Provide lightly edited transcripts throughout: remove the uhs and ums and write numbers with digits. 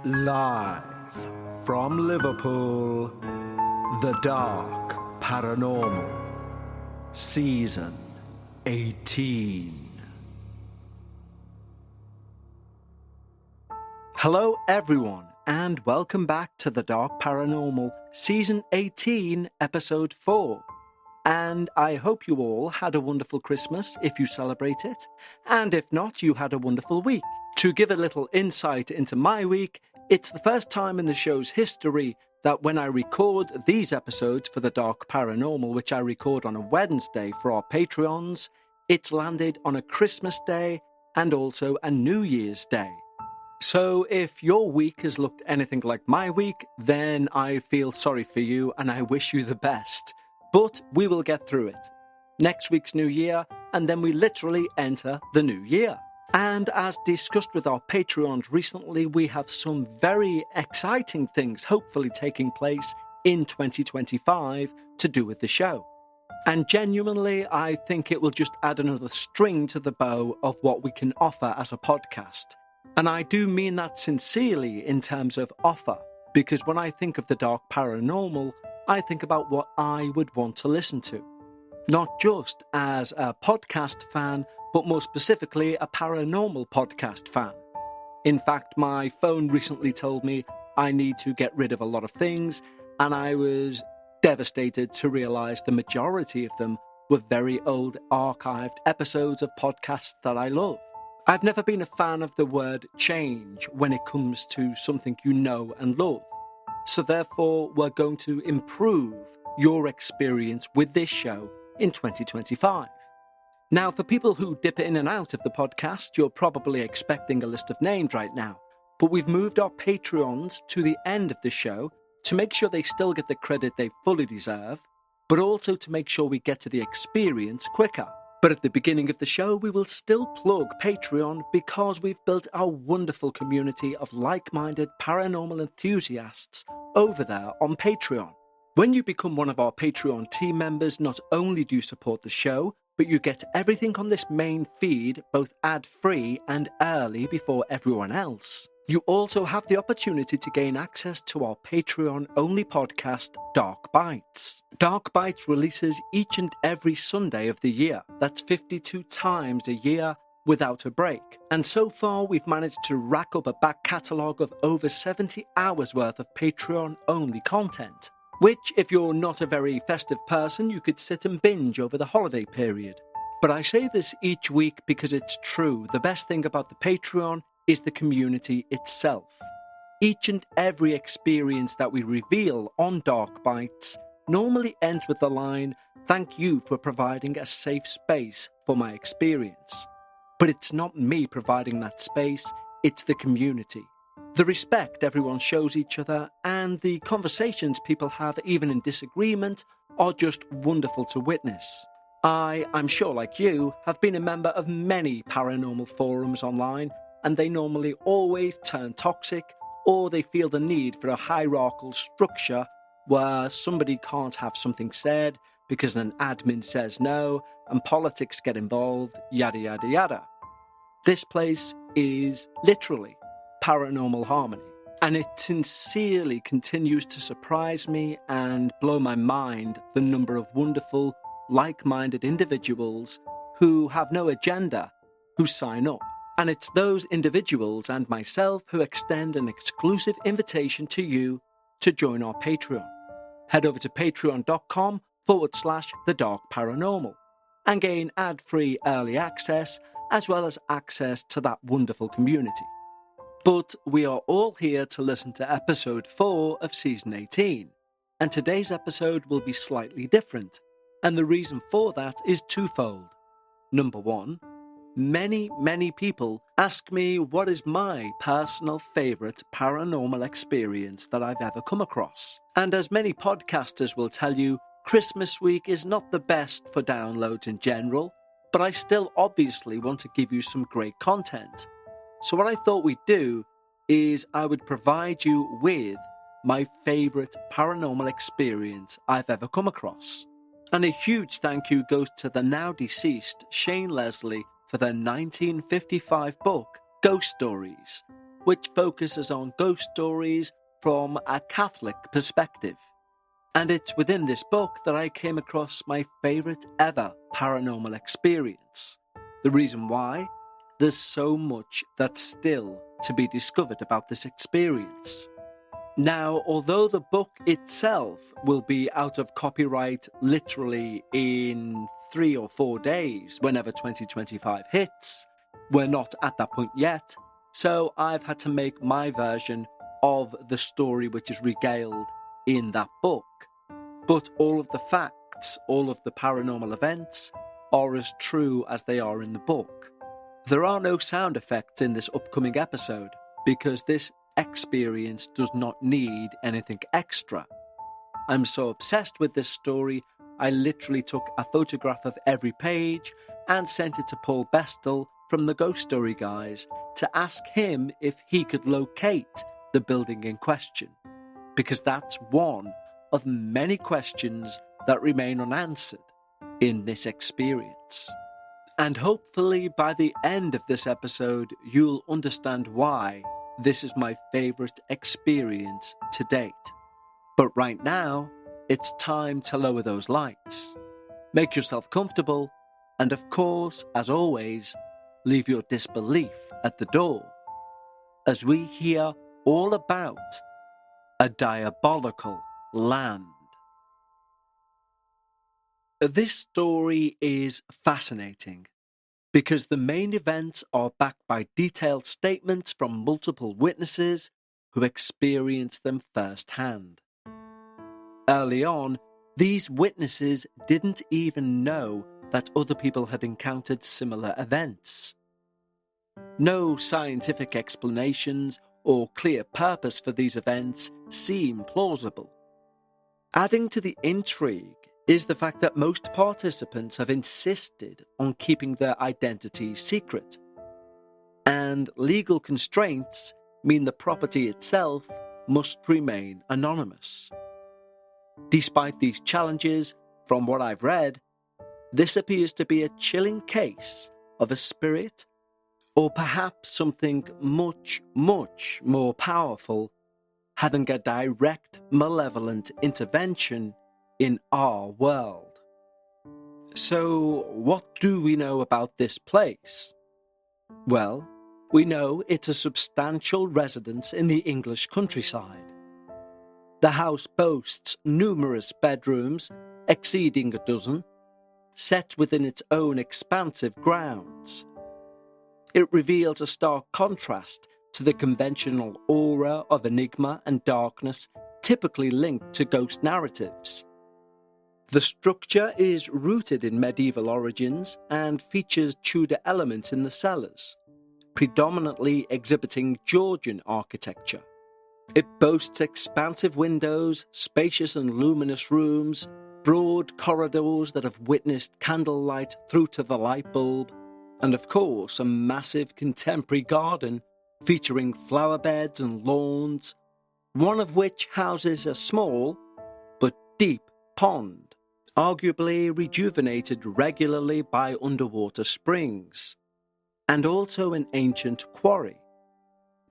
Live from Liverpool, The Dark Paranormal, Season 18. Hello everyone, and welcome back to The Dark Paranormal, Season 18, Episode 4. And I hope you all had a wonderful Christmas if you celebrate it, and if not, you had a wonderful week. To give a little insight into my week, it's the first time in the show's history that when I record these episodes for The Dark Paranormal, which I record on a Wednesday for our Patreons, it's landed on a Christmas Day and also a New Year's Day. So if your week has looked anything like my week, then I feel sorry for you and I wish you the best. But we will get through it. Next week's New Year, and then we literally enter the new year. And as discussed with our Patreons recently, we have some very exciting things hopefully taking place in 2025 to do with the show. And genuinely, I think it will just add another string to the bow of what we can offer as a podcast. And I do mean that sincerely in terms of offer, because when I think of the Dark Paranormal, I think about what I would want to listen to. Not just as a podcast fan, but more specifically a paranormal podcast fan. In fact, my phone recently told me I need to get rid of a lot of things, and I was devastated to realise the majority of them were very old archived episodes of podcasts that I love. I've never been a fan of the word change when it comes to something you know and love. So therefore, we're going to improve your experience with this show in 2025. Now, for people who dip in and out of the podcast, you're probably expecting a list of names right now, but we've moved our Patreons to the end of the show to make sure they still get the credit they fully deserve, but also to make sure we get to the experience quicker. But at the beginning of the show, we will still plug Patreon because we've built our wonderful community of like-minded paranormal enthusiasts over there on Patreon. When you become one of our Patreon team members, not only do you support the show, but you get everything on this main feed, both ad-free and early before everyone else. You also have the opportunity to gain access to our Patreon-only podcast, Dark Bites. Dark Bites releases each and every Sunday of the year. That's 52 times a year without a break. And so far, we've managed to rack up a back catalogue of over 70 hours worth of Patreon-only content, which, if you're not a very festive person, you could sit and binge over the holiday period. But I say this each week because it's true. The best thing about the Patreon is the community itself. Each and every experience that we reveal on Dark Bites normally ends with the line, "Thank you for providing a safe space for my experience." But it's not me providing that space, it's the community. The respect everyone shows each other and the conversations people have even in disagreement are just wonderful to witness. I'm sure like you, have been a member of many paranormal forums online, and they normally always turn toxic, or they feel the need for a hierarchical structure where somebody can't have something said because an admin says no and politics get involved, yada yada yada. This place is literally paranormal harmony, and it sincerely continues to surprise me and blow my mind the number of wonderful, like-minded individuals who have no agenda who sign up. And it's those individuals and myself who extend an exclusive invitation to you to join our Patreon. Head over to patreon.com/The Dark Paranormal and gain ad-free early access as well as access to that wonderful community. But we are all here to listen to episode 4 of season 18, and today's episode will be slightly different, and the reason for that is twofold. Number one, many people ask me what is my personal favourite paranormal experience that I've ever come across. And as many podcasters will tell you, Christmas week is not the best for downloads in general, but I still obviously want to give you some great content. So what I thought we'd do is I would provide you with my favourite paranormal experience I've ever come across. And a huge thank you goes to the now deceased Shane Leslie for their 1955 book, Ghost Stories, which focuses on ghost stories from a Catholic perspective. And it's within this book that I came across my favourite ever paranormal experience. The reason why? There's so much that's still to be discovered about this experience. Now, although the book itself will be out of copyright literally in 3 or 4 days, whenever 2025 hits, we're not at that point yet, so I've had to make my version of the story which is regaled in that book. But all of the facts, all of the paranormal events, are as true as they are in the book. There are no sound effects in this upcoming episode, because this experience does not need anything extra. I'm so obsessed with this story, I literally took a photograph of every page and sent it to Paul Bestel from the Ghost Story Guys to ask him if he could locate the building in question, because that's one of many questions that remain unanswered in this experience. And hopefully by the end of this episode, you'll understand why this is my favourite experience to date. But right now, it's time to lower those lights. Make yourself comfortable, and of course, as always, leave your disbelief at the door, as we hear all about a diabolical land. This story is fascinating because the main events are backed by detailed statements from multiple witnesses who experienced them firsthand. Early on, these witnesses didn't even know that other people had encountered similar events. No scientific explanations or clear purpose for these events seem plausible. Adding to the intrigue is the fact that most participants have insisted on keeping their identities secret, and legal constraints mean the property itself must remain anonymous. Despite these challenges, from what I've read, this appears to be a chilling case of a spirit, or perhaps something much, much more powerful, having a direct malevolent intervention in our world. So, what do we know about this place? Well, we know it's a substantial residence in the English countryside. The house boasts numerous bedrooms, exceeding a dozen, set within its own expansive grounds. It reveals a stark contrast to the conventional aura of enigma and darkness typically linked to ghost narratives. The structure is rooted in medieval origins and features Tudor elements in the cellars, predominantly exhibiting Georgian architecture. It boasts expansive windows, spacious and luminous rooms, broad corridors that have witnessed candlelight through to the light bulb, and of course a massive contemporary garden featuring flower beds and lawns, one of which houses a small but deep pond, arguably rejuvenated regularly by underwater springs, and also an ancient quarry,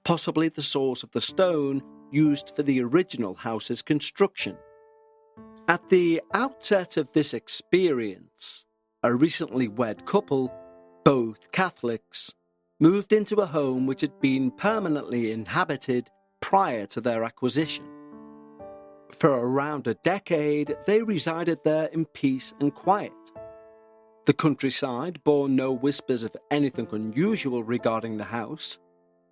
possibly the source of the stone used for the original house's construction. At the outset of this experience, a recently wed couple, both Catholics, moved into a home which had been permanently inhabited prior to their acquisition. For around a decade, they resided there in peace and quiet. The countryside bore no whispers of anything unusual regarding the house,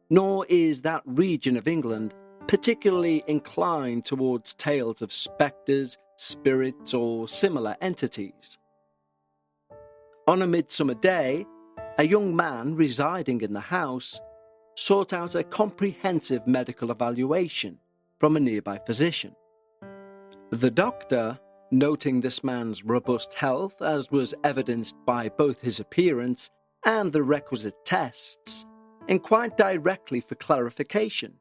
nor is that region of England particularly inclined towards tales of spectres, spirits, or similar entities. On a midsummer day, a young man residing in the house sought out a comprehensive medical evaluation from a nearby physician. The doctor, noting this man's robust health as was evidenced by both his appearance and the requisite tests, inquired directly for clarification.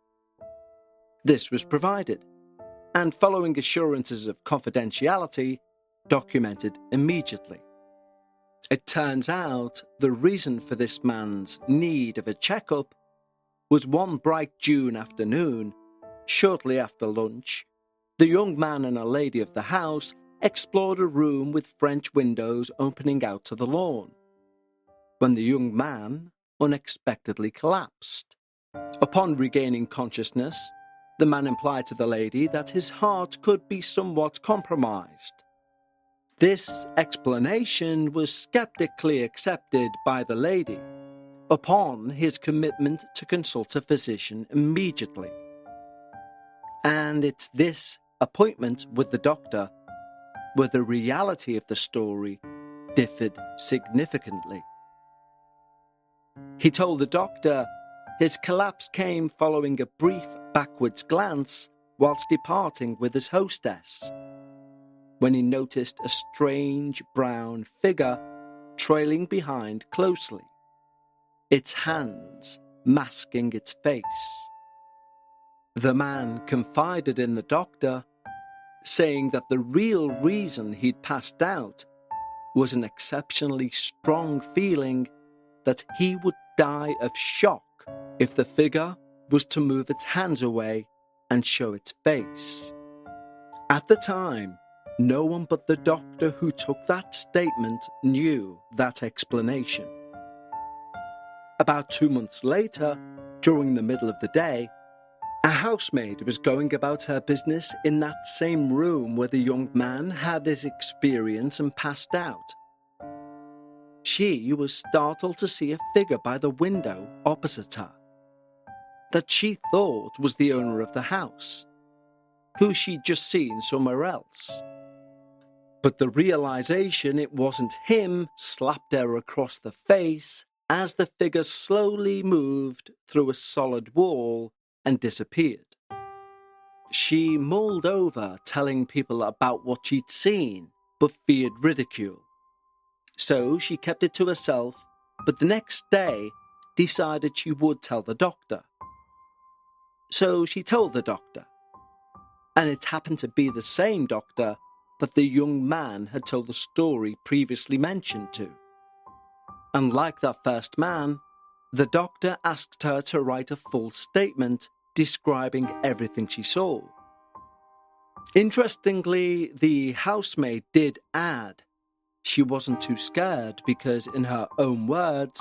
This was provided, and following assurances of confidentiality, documented immediately. It turns out the reason for this man's need of a checkup was one bright June afternoon, shortly after lunch, the young man and a lady of the house explored a room with French windows opening out to the lawn, when the young man unexpectedly collapsed. Upon regaining consciousness, the man implied to the lady that his heart could be somewhat compromised. This explanation was skeptically accepted by the lady, upon his commitment to consult a physician immediately. And it's this appointment with the doctor where the reality of the story differed significantly. He told the doctor his collapse came following a brief backwards glance whilst departing with his hostess, when he noticed a strange brown figure trailing behind closely, its hands masking its face. The man confided in the doctor, saying that the real reason he'd passed out was an exceptionally strong feeling that he would die of shock if the figure was to move its hands away and show its face. At the time, no one but the doctor who took that statement knew that explanation. About 2 months later, during the middle of the day, a housemaid was going about her business in that same room where the young man had his experience and passed out. She was startled to see a figure by the window opposite her, that she thought was the owner of the house, who she'd just seen somewhere else. But the realization it wasn't him slapped her across the face as the figure slowly moved through a solid wall and disappeared. She mulled over telling people about what she'd seen, but feared ridicule. So she kept it to herself, but the next day decided she would tell the doctor. So she told the doctor, and it happened to be the same doctor that the young man had told the story previously mentioned to. And like that first man, the doctor asked her to write a full statement describing everything she saw. Interestingly, the housemaid did add she wasn't too scared because, in her own words,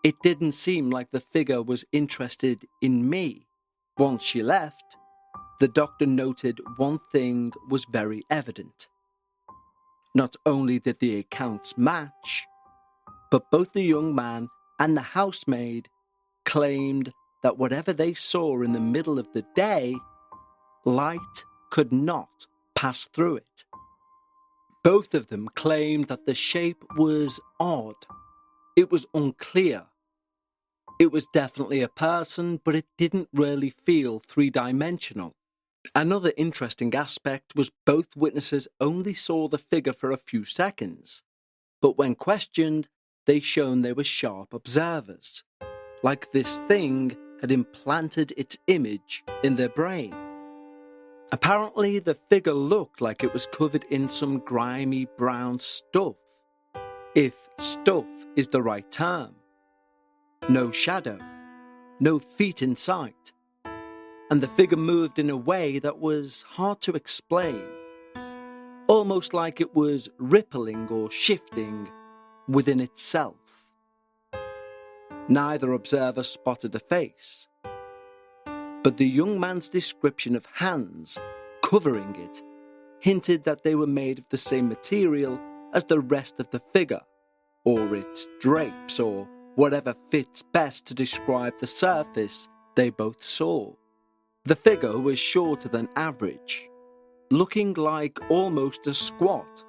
it didn't seem like the figure was interested in me. Once she left, the doctor noted one thing was very evident. Not only did the accounts match, but both the young man and the housemaid claimed that whatever they saw in the middle of the day, light could not pass through it. Both of them claimed that the shape was odd. It was unclear. It was definitely a person, but it didn't really feel three-dimensional. Another interesting aspect was both witnesses only saw the figure for a few seconds, but when questioned, they shown they were sharp observers, like this thing had implanted its image in their brain. Apparently, the figure looked like it was covered in some grimy brown stuff, if stuff is the right term. No shadow, no feet in sight, and the figure moved in a way that was hard to explain, almost like it was rippling or shifting within itself. Neither observer spotted a face, but the young man's description of hands covering it hinted that they were made of the same material as the rest of the figure, or its drapes, or whatever fits best to describe the surface they both saw. The figure was shorter than average, looking like almost a squat,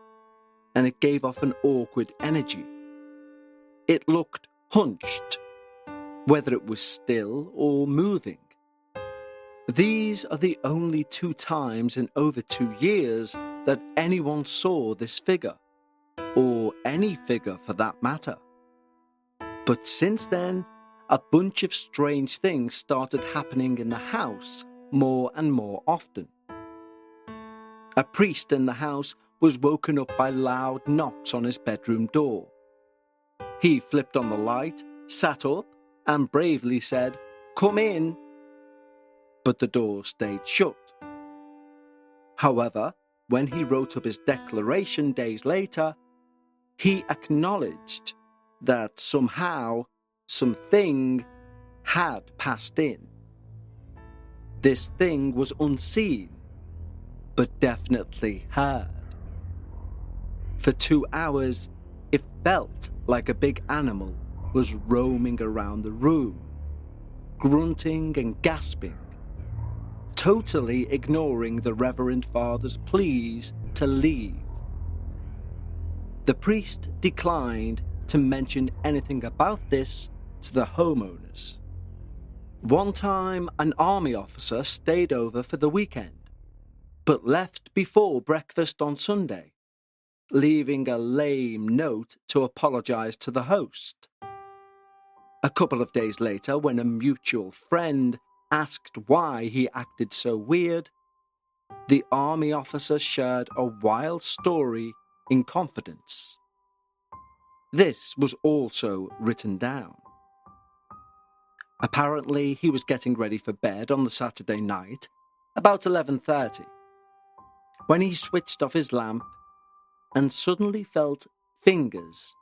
and it gave off an awkward energy. It looked hunched, whether it was still or moving. These are the only 2 times in over 2 years that anyone saw this figure, or any figure for that matter. But since then, a bunch of strange things started happening in the house more and more often. A priest in the house was woken up by loud knocks on his bedroom door. He flipped on the light, sat up, and bravely said, "Come in," but the door stayed shut. However, when he wrote up his declaration days later, he acknowledged that somehow something had passed in. This thing was unseen, but definitely heard. For 2 hours, it felt like a big animal was roaming around the room, grunting and gasping, totally ignoring the Reverend Father's pleas to leave. The priest declined to mention anything about this to the homeowners. One time, an army officer stayed over for the weekend, but left before breakfast on Sunday, leaving a lame note to apologize to the host. A couple of days later, when a mutual friend asked why he acted so weird, the army officer shared a wild story in confidence. This was also written down. Apparently, he was getting ready for bed on the Saturday night, about 11:30, when he switched off his lamp and suddenly felt fingers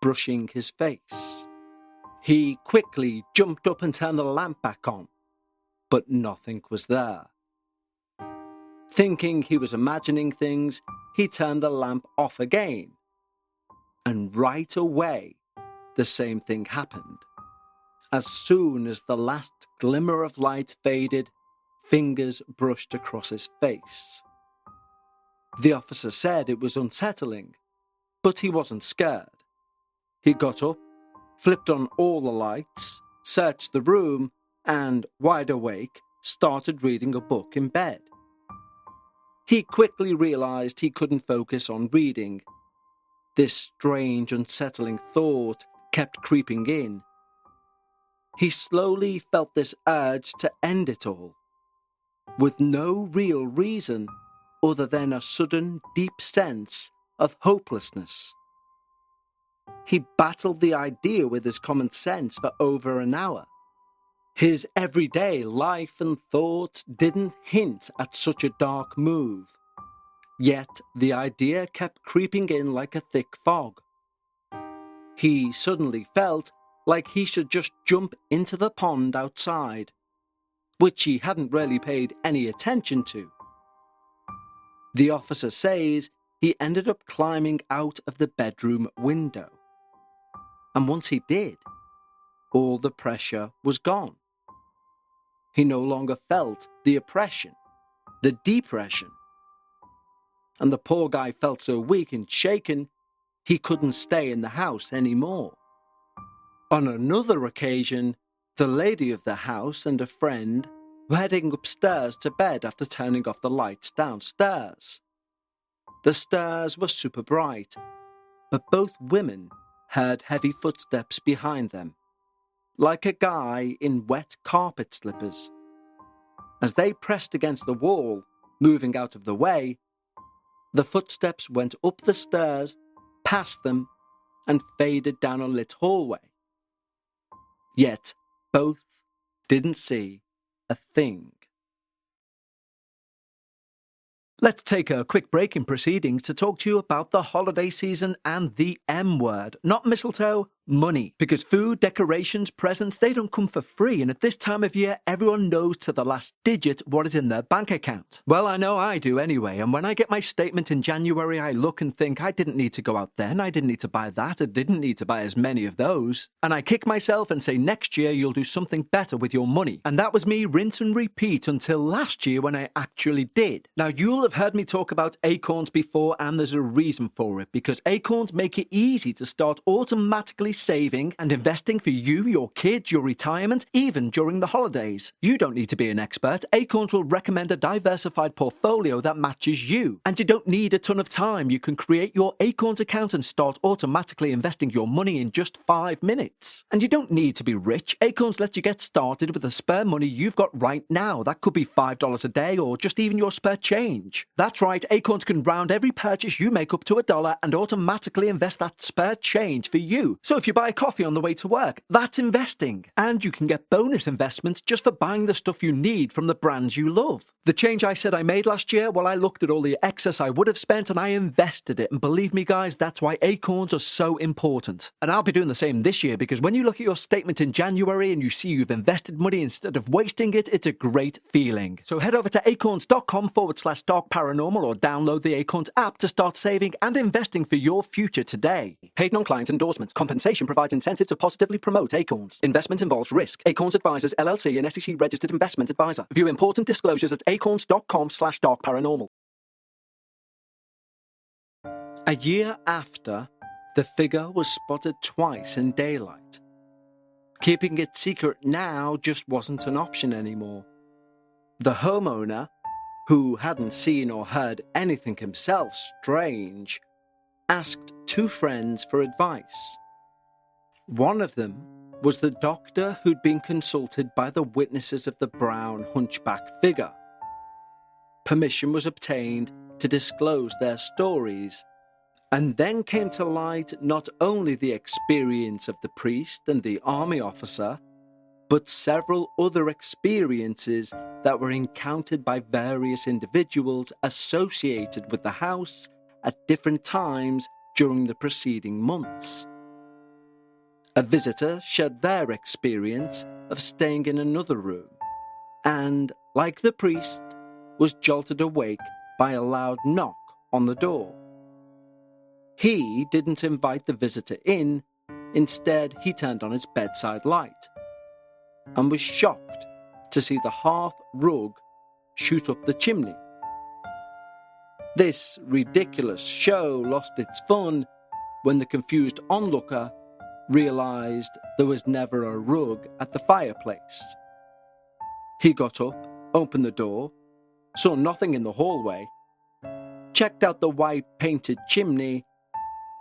brushing his face. He quickly jumped up and turned the lamp back on, but nothing was there. Thinking he was imagining things, he turned the lamp off again, and right away, the same thing happened. As soon as the last glimmer of light faded, fingers brushed across his face. The officer said it was unsettling, but he wasn't scared. He got up, flipped on all the lights, searched the room, and, wide awake, started reading a book in bed. He quickly realized he couldn't focus on reading. This strange, unsettling thought kept creeping in. He slowly felt this urge to end it all, with no real reason other than a sudden, deep sense of hopelessness. He battled the idea with his common sense for over an hour. His everyday life and thoughts didn't hint at such a dark move, yet the idea kept creeping in like a thick fog. He suddenly felt like he should just jump into the pond outside, which he hadn't really paid any attention to. The officer says he ended up climbing out of the bedroom window. And once he did, all the pressure was gone. He no longer felt the oppression, the depression. And the poor guy felt so weak and shaken, he couldn't stay in the house anymore. On another occasion, the lady of the house and a friend were heading upstairs to bed after turning off the lights downstairs. The stairs were super bright, but both women heard heavy footsteps behind them, like a guy in wet carpet slippers. As they pressed against the wall, moving out of the way, the footsteps went up the stairs, past them, and faded down a lit hallway. Yet both didn't see a thing. Let's take a quick break in proceedings to talk to you about the holiday season and the M word. Not mistletoe, money. Because food, decorations, presents, they don't come for free. And at this time of year, everyone knows to the last digit what is in their bank account. Well, I know I do anyway. And when I get my statement in January, I look and think, I didn't need to go out then. I didn't need to buy that. I didn't need to buy as many of those. And I kick myself and say, next year, you'll do something better with your money. And that was me rinse and repeat until last year when I actually did. Now, you'll have heard me talk about acorns before, and there's a reason for it, because acorns make it easy to start automatically saving and investing for you, your kids, your retirement, even during the holidays. You don't need to be an expert. Acorns will recommend a diversified portfolio that matches you. And you don't need a ton of time. You can create your Acorns account and start automatically investing your money in just 5 minutes. And you don't need to be rich. Acorns let you get started with the spare money you've got right now. That could be $5 a day or just even your spare change. That's right, Acorns can round every purchase you make up to $1 and automatically invest that spare change for you. So if if you buy a coffee on the way to work, that's investing. And you can get bonus investments just for buying the stuff you need from the brands you love. The change I said I made last year, well, I looked at all the excess I would have spent and I invested it. And believe me, guys, that's why acorns are so important. And I'll be doing the same this year, because when you look at your statement in January and you see you've invested money instead of wasting it, it's a great feeling. So head over to acorns.com/darkparanormal or download the Acorns app to start saving and investing for your future today. Paid non-client endorsements. Compensation provides incentive to positively promote Acorns. Investment involves risk. Acorns Advisors, LLC, an SEC-registered investment advisor. View important disclosures at acorns.com/darkparanormal. A year after, the figure was spotted twice in daylight. Keeping it secret now just wasn't an option anymore. The homeowner, who hadn't seen or heard anything himself strange, asked two friends for advice. One of them was the doctor who'd been consulted by the witnesses of the brown hunchback figure. Permission was obtained to disclose their stories, and then came to light not only the experience of the priest and the army officer, but several other experiences that were encountered by various individuals associated with the house at different times during the preceding months. A visitor shared their experience of staying in another room and, like the priest, was jolted awake by a loud knock on the door. He didn't invite the visitor in, instead he turned on his bedside light and was shocked to see the hearth rug shoot up the chimney. This ridiculous show lost its fun when the confused onlooker realised there was never a rug at the fireplace. He got up, opened the door, saw nothing in the hallway, checked out the white-painted chimney,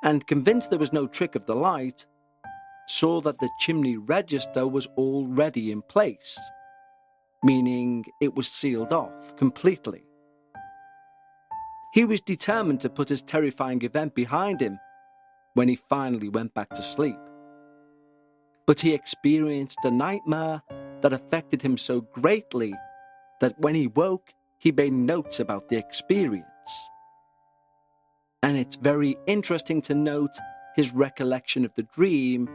and convinced there was no trick of the light, saw that the chimney register was already in place, meaning it was sealed off completely. He was determined to put his terrifying event behind him when he finally went back to sleep. But he experienced a nightmare that affected him so greatly that when he woke, he made notes about the experience. And it's very interesting to note his recollection of the dream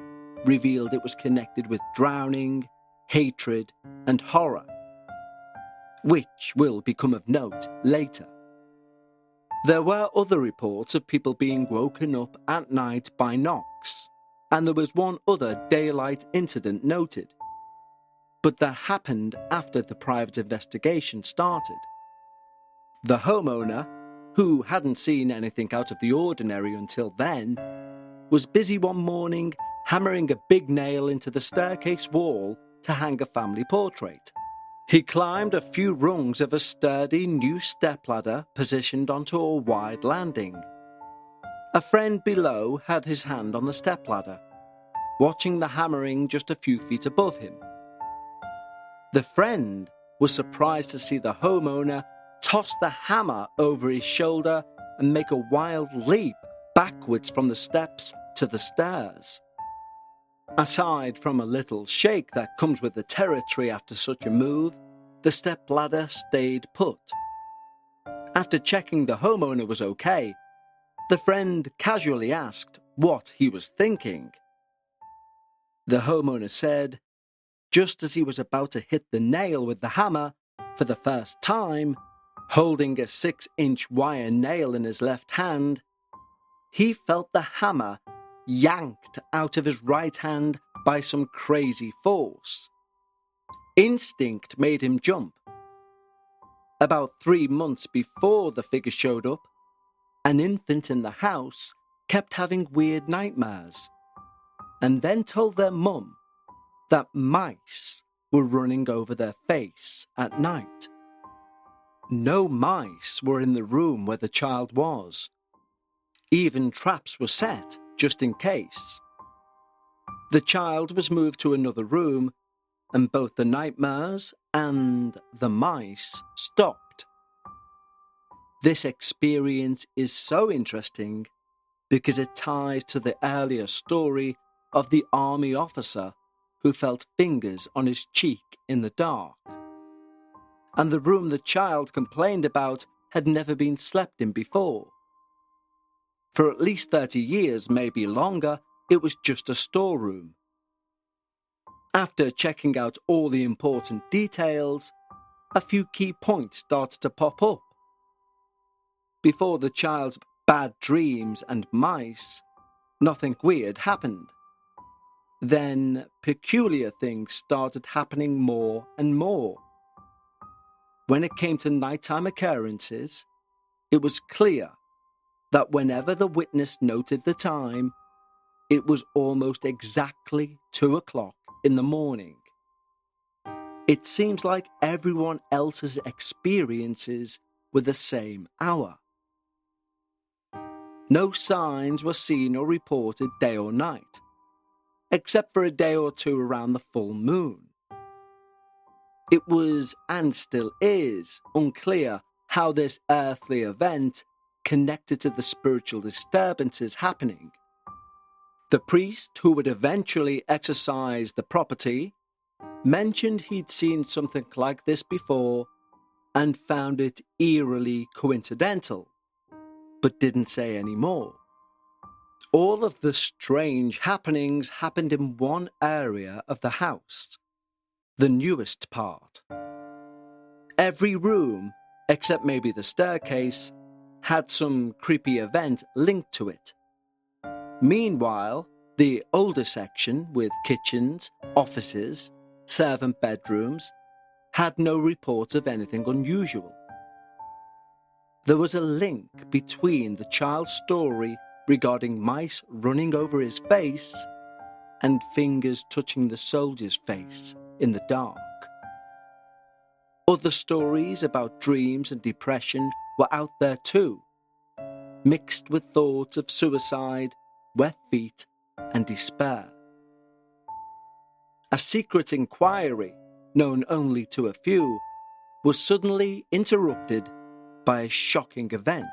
revealed it was connected with drowning, hatred, and horror, which will become of note later. There were other reports of people being woken up at night by knocks, and there was one other daylight incident noted. But that happened after the private investigation started. The homeowner, who hadn't seen anything out of the ordinary until then, was busy one morning hammering a big nail into the staircase wall to hang a family portrait. He climbed a few rungs of a sturdy new stepladder positioned onto a wide landing. A friend below had his hand on the stepladder, watching the hammering just a few feet above him. The friend was surprised to see the homeowner toss the hammer over his shoulder and make a wild leap backwards from the steps to the stairs. Aside from a little shake that comes with the territory after such a move, the stepladder stayed put. After checking the homeowner was okay, the friend casually asked what he was thinking. The homeowner said, just as he was about to hit the nail with the hammer for the first time, holding a 6-inch wire nail in his left hand, he felt the hammer yanked out of his right hand by some crazy force. Instinct made him jump. About 3 months before the figure showed up, an infant in the house kept having weird nightmares, and then told their mum that mice were running over their face at night. No mice were in the room where the child was. Even traps were set, just in case. The child was moved to another room, and both the nightmares and the mice stopped. This experience is so interesting because it ties to the earlier story of the army officer who felt fingers on his cheek in the dark. And the room the child complained about had never been slept in before. For at least 30 years, maybe longer, it was just a storeroom. After checking out all the important details, a few key points started to pop up. Before the child's bad dreams and mice, nothing weird happened. Then peculiar things started happening more and more. When it came to nighttime occurrences, it was clear that whenever the witness noted the time, it was almost exactly 2 o'clock in the morning. It seems like everyone else's experiences were the same hour. No signs were seen or reported day or night, except for a day or two around the full moon. It was, and still is, unclear how this earthly event connected to the spiritual disturbances happening. The priest who would eventually exorcise the property mentioned he'd seen something like this before and found it eerily coincidental, but didn't say any more. All of the strange happenings happened in one area of the house, the newest part. Every room, except maybe the staircase, had some creepy event linked to it. Meanwhile, the older section, with kitchens, offices, servant bedrooms, had no reports of anything unusual. There was a link between the child's story regarding mice running over his face and fingers touching the soldier's face in the dark. Other stories about dreams and depression were out there too, mixed with thoughts of suicide, wet feet, and despair. A secret inquiry, known only to a few, was suddenly interrupted by a shocking event.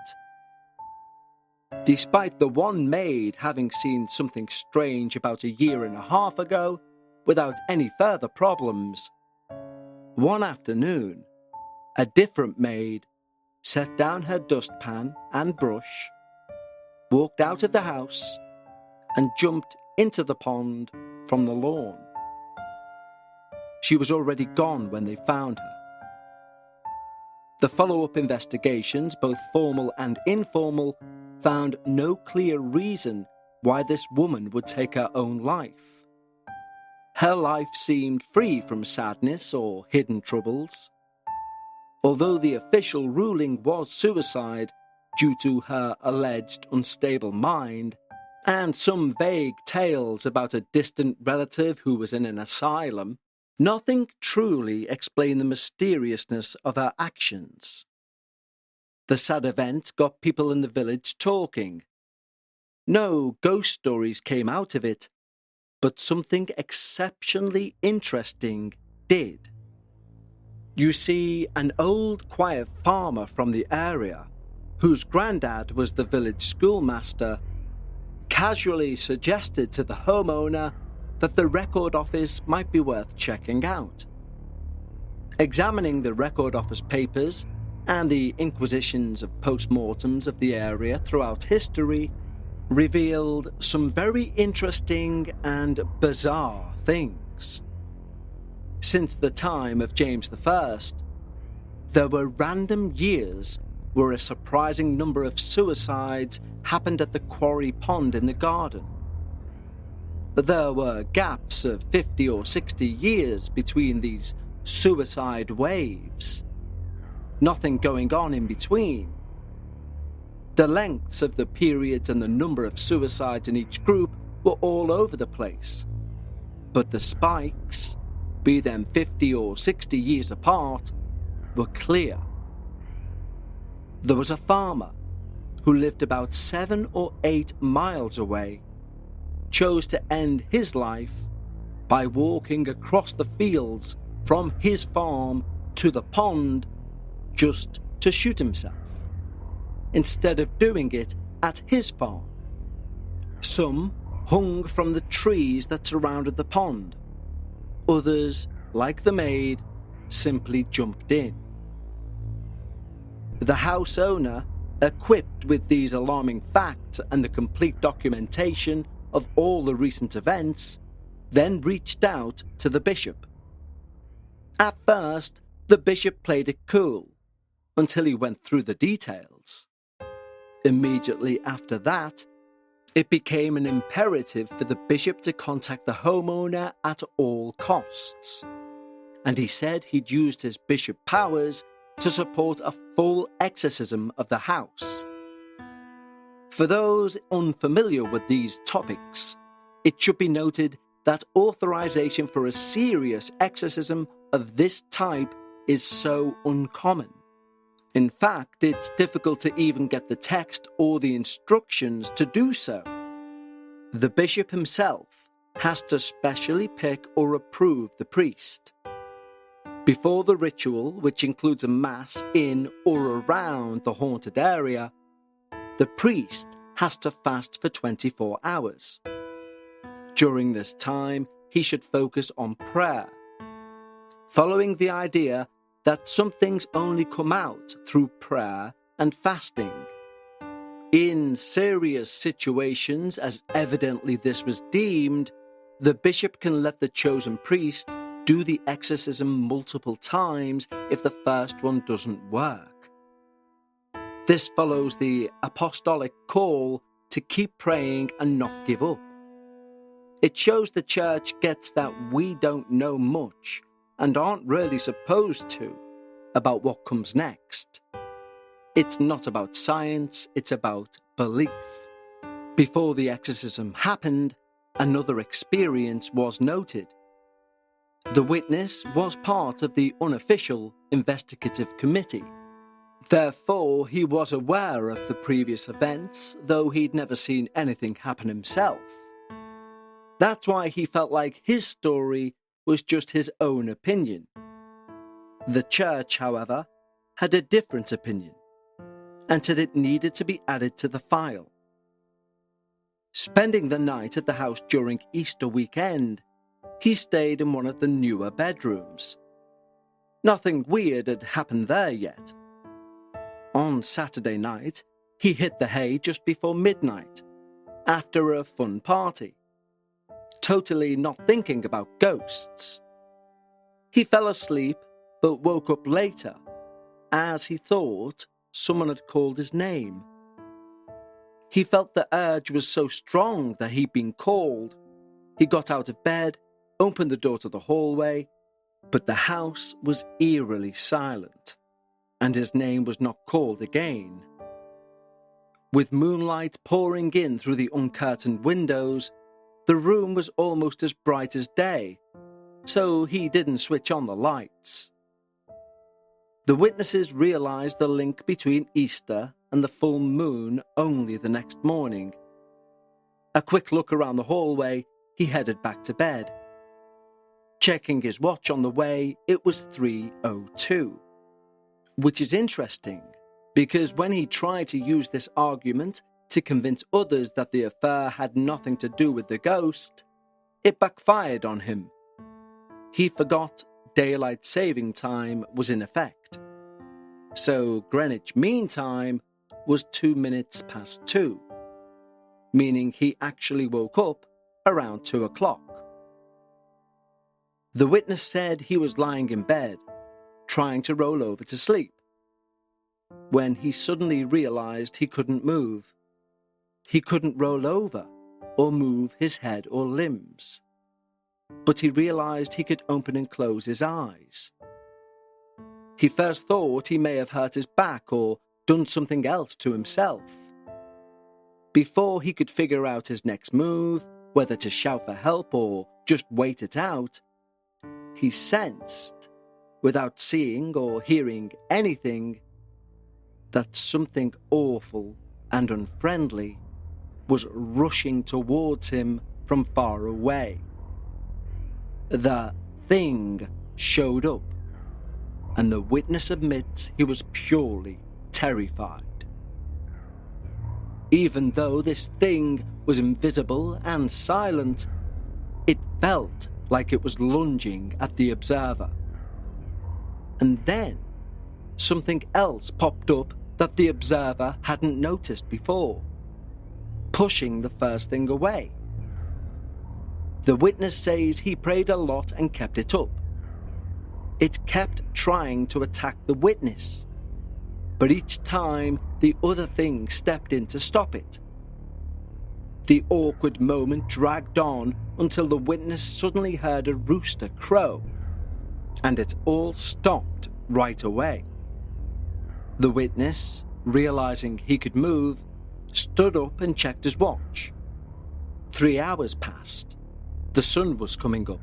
Despite the one maid having seen something strange about a year and a half ago, without any further problems, one afternoon, a different maid set down her dustpan and brush, walked out of the house, and jumped into the pond from the lawn. She was already gone when they found her. The follow-up investigations, both formal and informal, found no clear reason why this woman would take her own life. Her life seemed free from sadness or hidden troubles. Although the official ruling was suicide due to her alleged unstable mind, and some vague tales about a distant relative who was in an asylum, nothing truly explained the mysteriousness of her actions. The sad event got people in the village talking. No ghost stories came out of it, but something exceptionally interesting did. You see, an old quiet farmer from the area, whose granddad was the village schoolmaster, casually suggested to the homeowner that the record office might be worth checking out. Examining the record office papers and the inquisitions of post-mortems of the area throughout history revealed some very interesting and bizarre things. Since the time of James I, there were random years where a surprising number of suicides happened at the quarry pond in the garden. There were gaps of 50 or 60 years between these suicide waves. Nothing going on in between. The lengths of the periods and the number of suicides in each group were all over the place. But the spikes, be them 50 or 60 years apart, were clear. There was a farmer who lived about 7 or 8 miles away, chose to end his life by walking across the fields from his farm to the pond just to shoot himself, instead of doing it at his farm. Some hung from the trees that surrounded the pond. Others, like the maid, simply jumped in. The house owner, equipped with these alarming facts and the complete documentation of all the recent events, then reached out to the bishop. At first, the bishop played it cool, until he went through the details. Immediately after that, it became an imperative for the bishop to contact the homeowner at all costs, and he said he'd used his bishop powers to support a full exorcism of the house. For those unfamiliar with these topics, it should be noted that authorization for a serious exorcism of this type is so uncommon. In fact, it's difficult to even get the text or the instructions to do so. The bishop himself has to specially pick or approve the priest. Before the ritual, which includes a mass in or around the haunted area, the priest has to fast for 24 hours. During this time, he should focus on prayer, following the idea that some things only come out through prayer and fasting. In serious situations, as evidently this was deemed, the bishop can let the chosen priest do the exorcism multiple times if the first one doesn't work. This follows the apostolic call to keep praying and not give up. It shows the church gets that we don't know much and aren't really supposed to about what comes next. It's not about science, it's about belief. Before the exorcism happened, another experience was noted. The witness was part of the unofficial investigative committee. Therefore, he was aware of the previous events, though he'd never seen anything happen himself. That's why he felt like his story was just his own opinion. The church, however, had a different opinion, and said it needed to be added to the file. Spending the night at the house during Easter weekend, he stayed in one of the newer bedrooms. Nothing weird had happened there yet. On Saturday night, he hit the hay just before midnight, after a fun party, totally not thinking about ghosts. He fell asleep, but woke up later, as he thought someone had called his name. He felt the urge was so strong that he'd been called. He got out of bed, opened the door to the hallway, but the house was eerily silent, and his name was not called again. With moonlight pouring in through the uncurtained windows, the room was almost as bright as day, so he didn't switch on the lights. The witnesses realized the link between Easter and the full moon only the next morning. A quick look around the hallway, he headed back to bed. Checking his watch on the way, it was 3:02. Which is interesting, because when he tried to use this argument to convince others that the affair had nothing to do with the ghost, it backfired on him. He forgot daylight saving time was in effect. So Greenwich Mean Time was 2 minutes past 2, meaning he actually woke up around 2 o'clock. The witness said he was lying in bed, trying to roll over to sleep, when he suddenly realized he couldn't move. He couldn't roll over or move his head or limbs. But he realized he could open and close his eyes. He first thought he may have hurt his back or done something else to himself. Before he could figure out his next move, whether to shout for help or just wait it out, he sensed, without seeing or hearing anything, that something awful and unfriendly was rushing towards him from far away. The thing showed up, and the witness admits he was purely terrified. Even though this thing was invisible and silent, it felt like it was lunging at the observer. And then something else popped up that the observer hadn't noticed before, pushing the first thing away. The witness says he prayed a lot and kept it up. It kept trying to attack the witness, but each time the other thing stepped in to stop it. The awkward moment dragged on until the witness suddenly heard a rooster crow, and it all stopped right away. The witness, realizing he could move, stood up and checked his watch. 3 hours passed. The sun was coming up.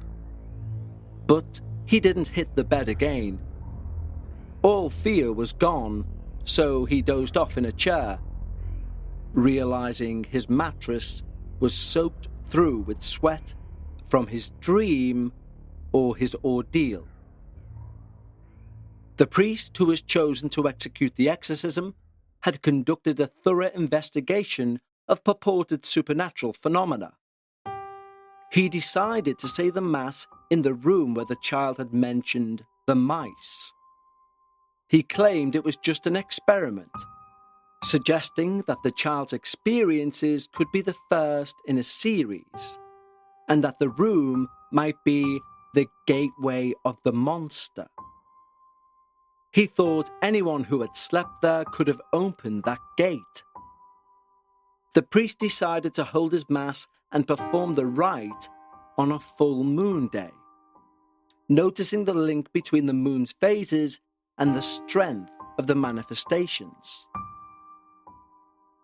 But he didn't hit the bed again. All fear was gone, so he dozed off in a chair, realizing his mattress was soaked through with sweat from his dream or his ordeal. The priest who was chosen to execute the exorcism had conducted a thorough investigation of purported supernatural phenomena. He decided to say the Mass in the room where the child had mentioned the mice. He claimed it was just an experiment, suggesting that the child's experiences could be the first in a series, and that the room might be the gateway of the monster. He thought anyone who had slept there could have opened that gate. The priest decided to hold his Mass and perform the rite on a full moon day, noticing the link between the moon's phases and the strength of the manifestations.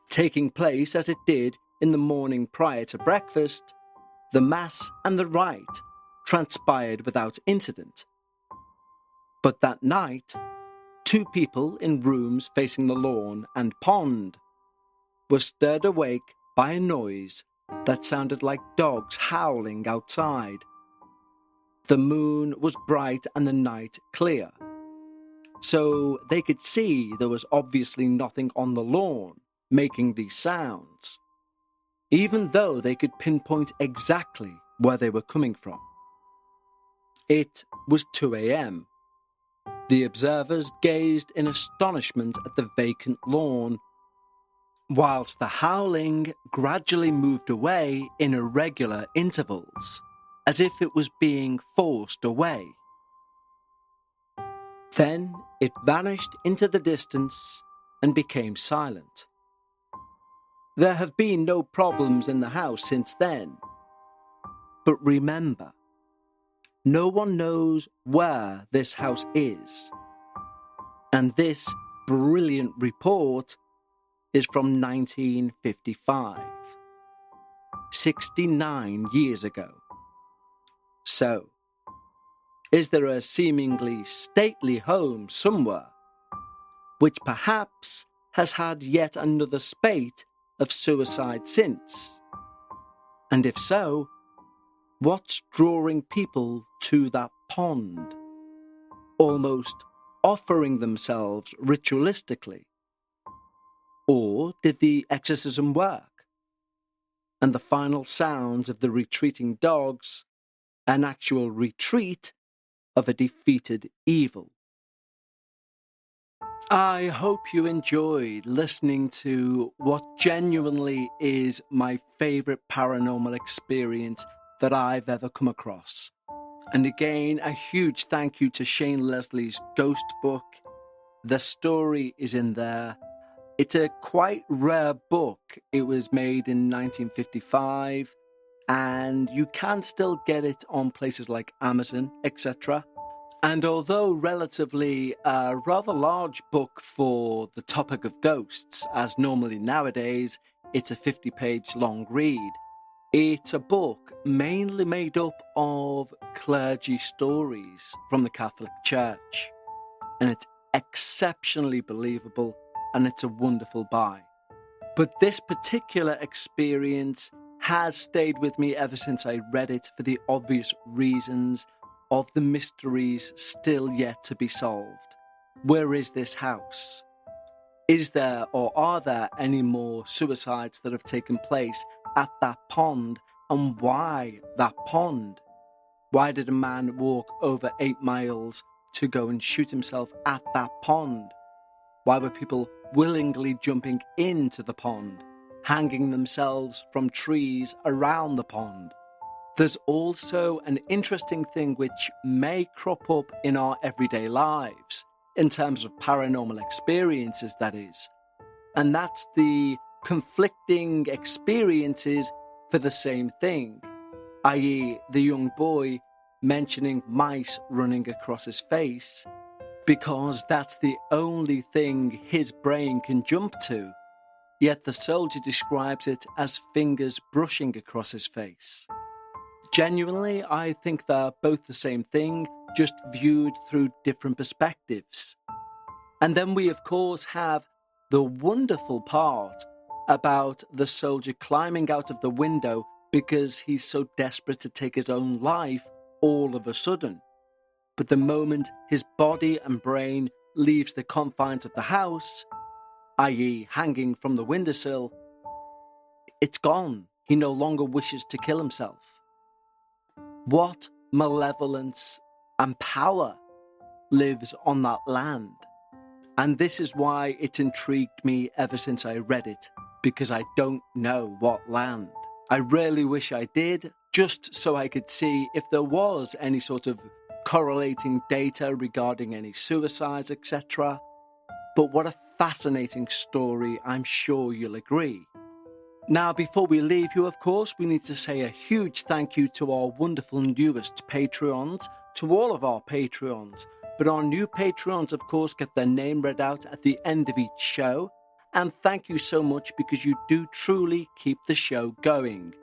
Taking place as it did in the morning prior to breakfast, the Mass and the rite transpired without incident. But that night, 2 people in rooms facing the lawn and pond were stirred awake by a noise that sounded like dogs howling outside. The moon was bright and the night clear, so they could see there was obviously nothing on the lawn making these sounds, even though they could pinpoint exactly where they were coming from. It was 2 a.m. The observers gazed in astonishment at the vacant lawn, whilst the howling gradually moved away in irregular intervals, as if it was being forced away. Then it vanished into the distance and became silent. There have been no problems in the house since then. But remember, no one knows where this house is. And this brilliant report is from 1955, 69 years ago. So, is there a seemingly stately home somewhere, which perhaps has had yet another spate of suicide since? And if so, what's drawing people to that pond, almost offering themselves ritualistically? Or did the exorcism work, and the final sounds of the retreating dogs an actual retreat of a defeated evil? I hope you enjoyed listening to what genuinely is my favourite paranormal experience that I've ever come across. And again, a huge thank you to Shane Leslie's Ghost Book. The story is in there. It's a quite rare book. It was made in 1955, and you can still get it on places like Amazon, etc. And although relatively a rather large book for the topic of ghosts, as normally nowadays it's a 50-page long read, it's a book mainly made up of clergy stories from the Catholic Church. And it's exceptionally believable, and it's a wonderful buy. But this particular experience has stayed with me ever since I read it, for the obvious reasons of the mysteries still yet to be solved. Where is this house? Is there or are there any more suicides that have taken place at that pond, and why that pond? Why did a man walk over 8 miles to go and shoot himself at that pond? Why were people willingly jumping into the pond, hanging themselves from trees around the pond? There's also an interesting thing which may crop up in our everyday lives, in terms of paranormal experiences, that is. And that's the conflicting experiences for the same thing, i.e. the young boy mentioning mice running across his face, because that's the only thing his brain can jump to, yet the soldier describes it as fingers brushing across his face. Genuinely, I think they're both the same thing, just viewed through different perspectives. And then we, of course, have the wonderful part about the soldier climbing out of the window because he's so desperate to take his own life all of a sudden. But the moment his body and brain leaves the confines of the house, i.e. hanging from the windowsill, it's gone. He no longer wishes to kill himself. What malevolence and power lives on that land? And this is why it's intrigued me ever since I read it, because I don't know what land. I really wish I did, just so I could see if there was any sort of correlating data regarding any suicides, etc. But what a fascinating story, I'm sure you'll agree. Now, before we leave you, of course, we need to say a huge thank you to our wonderful newest Patreons, to all of our Patreons. But our new Patreons, of course, get their name read out at the end of each show. And thank you so much, because you do truly keep the show going.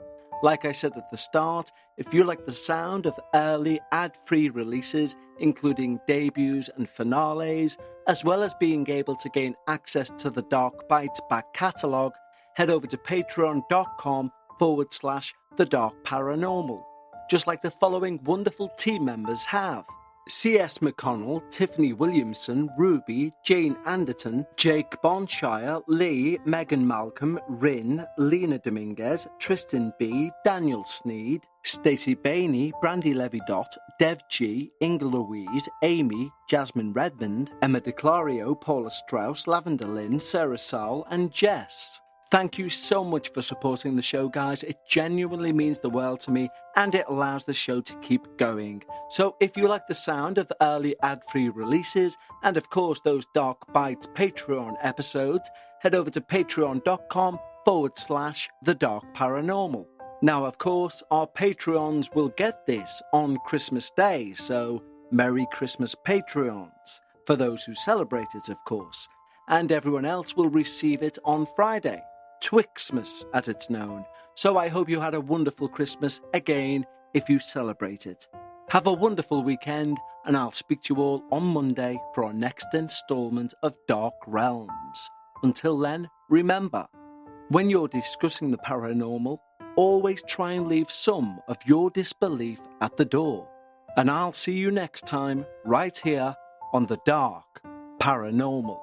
Like I said at the start, if you like the sound of early ad-free releases, including debuts and finales, as well as being able to gain access to the Dark Bites back catalogue, head over to patreon.com/The Dark Paranormal, just like the following wonderful team members have: C.S. McConnell, Tiffany Williamson, Ruby, Jane Anderton, Jake Bonshire, Lee, Megan Malcolm, Rin, Lena Dominguez, Tristan B, Daniel Sneed, Stacey Bainey, Brandy Levy-Dot, Dev G, Inga Louise, Amy, Jasmine Redmond, Emma DeClario, Paula Strauss, Lavender Lynn, Sarah Saul, and Jess. Thank you so much for supporting the show, guys. It genuinely means the world to me, and it allows the show to keep going. So if you like the sound of early ad-free releases, and of course those Dark Bites Patreon episodes, head over to patreon.com/The Dark Paranormal. Now, of course, our Patreons will get this on Christmas Day, so Merry Christmas, Patreons, for those who celebrate it, of course. And everyone else will receive it on Friday, Twixmas as it's known. So I hope you had a wonderful Christmas again if you celebrate it. Have a wonderful weekend, and I'll speak to you all on Monday for our next installment of Dark Realms. Until then, remember, when you're discussing the paranormal, always try and leave some of your disbelief at the door. And I'll see you next time, right here on The Dark Paranormal.